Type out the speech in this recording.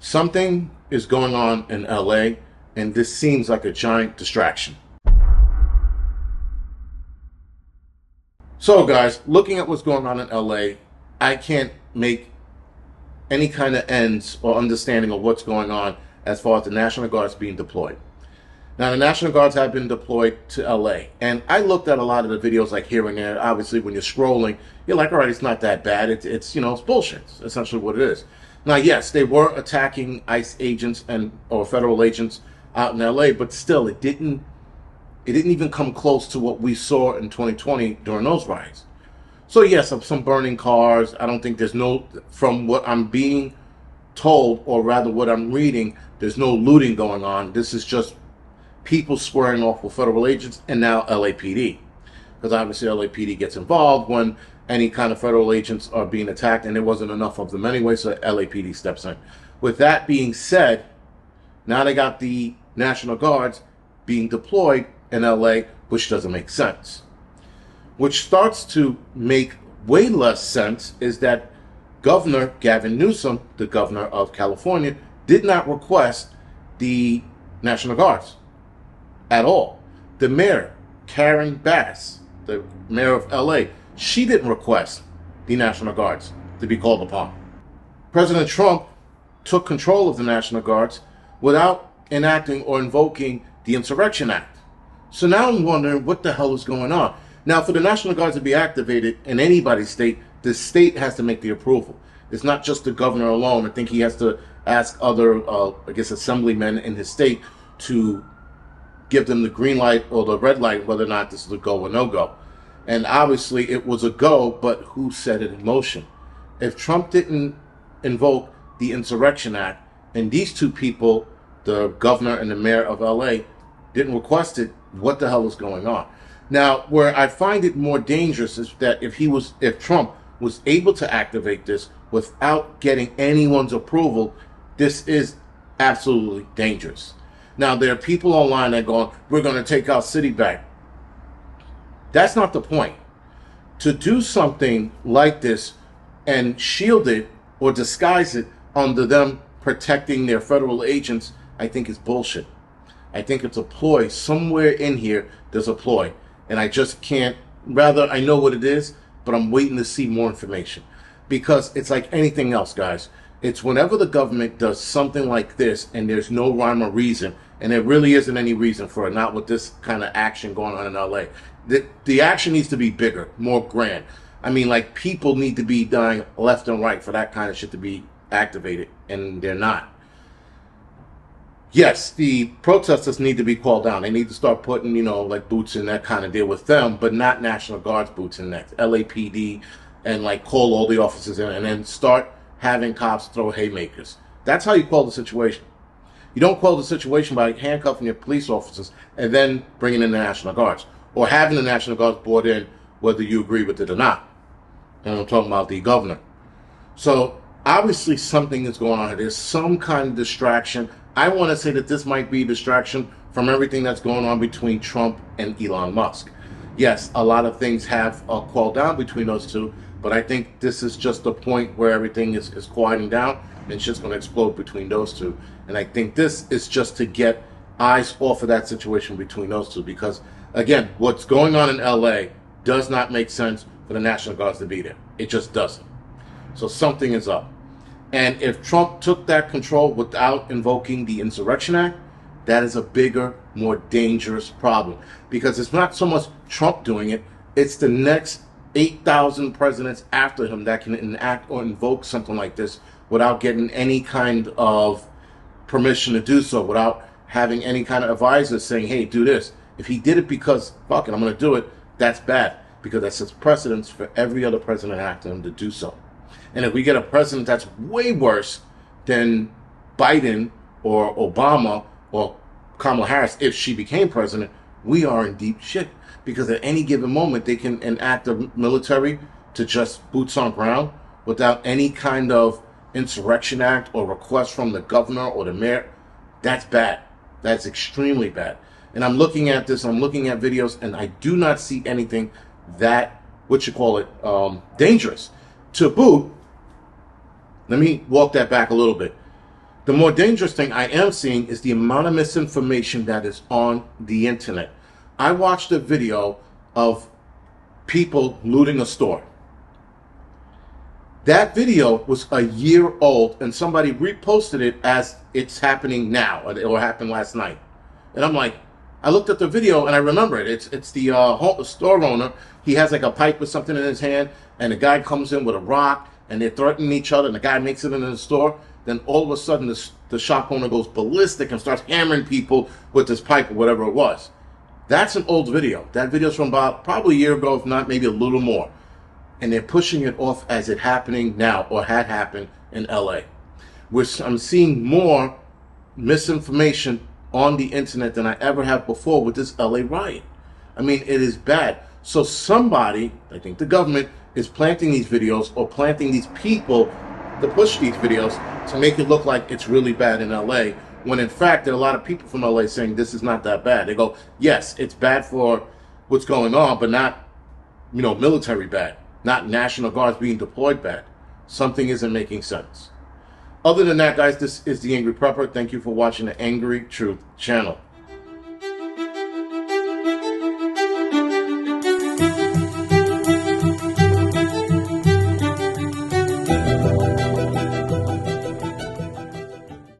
Something is going on in LA, and this seems like a giant distraction. So, guys, looking at what's going on in LA, I can't make any kind of ends or understanding of what's going on as far as the National Guards being deployed. Now, the National Guards have been deployed to LA, and I looked at a lot of the videos like here and there. Obviously, when you're scrolling, you're like, all right, it's not that bad. It's bullshit. It's essentially what it is. Now, yes, they were attacking ICE agents or federal agents out in LA, but still, it didn't even come close to what we saw in 2020 during those riots. So yes, some burning cars. I don't think from what I'm being told, or rather what I'm reading, there's no looting going on. This is just people squaring off with federal agents and now LAPD. Because obviously LAPD gets involved when any kind of federal agents are being attacked, and there wasn't enough of them anyway, so LAPD steps in. With that being said, now they got the National Guards being deployed in LA, which doesn't make sense. Which starts to make way less sense is that Governor Gavin Newsom, the governor of California, did not request the National Guards at all. The mayor, Karen Bass, the mayor of LA, she didn't request the National Guards to be called upon. President Trump took control of the National Guards without enacting or invoking the Insurrection Act. So now I'm wondering what the hell is going on. Now, for the National Guards to be activated in anybody's state, the state has to make the approval. It's not just the governor alone. I think he has to ask other, assemblymen in his state to give them the green light or the red light, whether or not this is a go or no go. And obviously it was a go, but who set it in motion? If Trump didn't invoke the Insurrection Act, and these two people, the governor and the mayor of LA, didn't request it, what the hell is going on? Now, where I find it more dangerous is that if Trump was able to activate this without getting anyone's approval, this is absolutely dangerous. Now, there are people online that are going, we're going to take our city back. That's not the point. To do something like this and shield it or disguise it under them protecting their federal agents, I think is bullshit. I think it's a ploy. Somewhere in here, there's a ploy. And I just can't, rather, I know what it is, but I'm waiting to see more information. Because it's like anything else, guys. It's whenever the government does something like this and there's no rhyme or reason, and there really isn't any reason for it, not with this kind of action going on in LA. The action needs to be bigger, more grand. I mean, like, people need to be dying left and right for that kind of shit to be activated, and they're not. Yes, the protesters need to be called down. They need to start putting, like boots in that kind of deal with them, but not National Guards boots in that. LAPD, and like call all the officers in and then start having cops throw haymakers. That's how you quell the situation. You don't quell the situation by handcuffing your police officers and then bringing in the National Guards, or having the National Guards brought in whether you agree with it or not. And I'm talking about the governor. So obviously something is going on here. There's some kind of distraction. I want to say that this might be a distraction from everything that's going on between Trump and Elon Musk. Yes, a lot of things have quelled down between those two, but I think this is just the point where everything is quieting down, and it's just going to explode between those two. And I think this is just to get eyes off of that situation between those two, because, again, what's going on in LA does not make sense for the National Guards to be there. It just doesn't. So something is up. And if Trump took that control without invoking the Insurrection Act, that is a bigger, more dangerous problem. Because it's not so much Trump doing it, it's the next 8,000 presidents after him that can enact or invoke something like this without getting any kind of permission to do so, without having any kind of advisor saying, hey, do this. If he did it because, fuck it, I'm going to do it, that's bad. Because that sets precedence for every other president after him to do so. And if we get a president that's way worse than Biden or Obama or Kamala Harris, if she became president, we are in deep shit. Because at any given moment, they can enact the military to just boots on ground without any kind of Insurrection Act or request from the governor or the mayor. That's bad. That's extremely bad. And I'm looking at this, I'm looking at videos, and I do not see anything that, dangerous. To boot, let me walk that back a little bit. The more dangerous thing I am seeing is the amount of misinformation that is on the internet. I watched a video of people looting a store. That video was a year old, and somebody reposted it as it's happening now, or happened last night. And I'm like, I looked at the video and I remember it. It's the store owner. He has like a pipe with something in his hand, and the guy comes in with a rock, and they're threatening each other, and the guy makes it into the store. Then all of a sudden, the shop owner goes ballistic and starts hammering people with this pipe or whatever it was. That's an old video. That video's from about probably a year ago, if not maybe a little more. And they're pushing it off as it happening now, or had happened in LA. I'm seeing more misinformation on the internet than I ever have before with this LA riot. I mean, it is bad. So somebody, I think the government, is planting these videos or planting these people to push these videos to make it look like it's really bad in LA, when in fact there are a lot of people from LA saying this is not that bad. They go, yes, it's bad for what's going on, but not, military bad. Not National Guards being deployed bad. Something isn't making sense. Other than that, guys, this is the Angry Prepper. Thank you for watching the Angry Truth channel.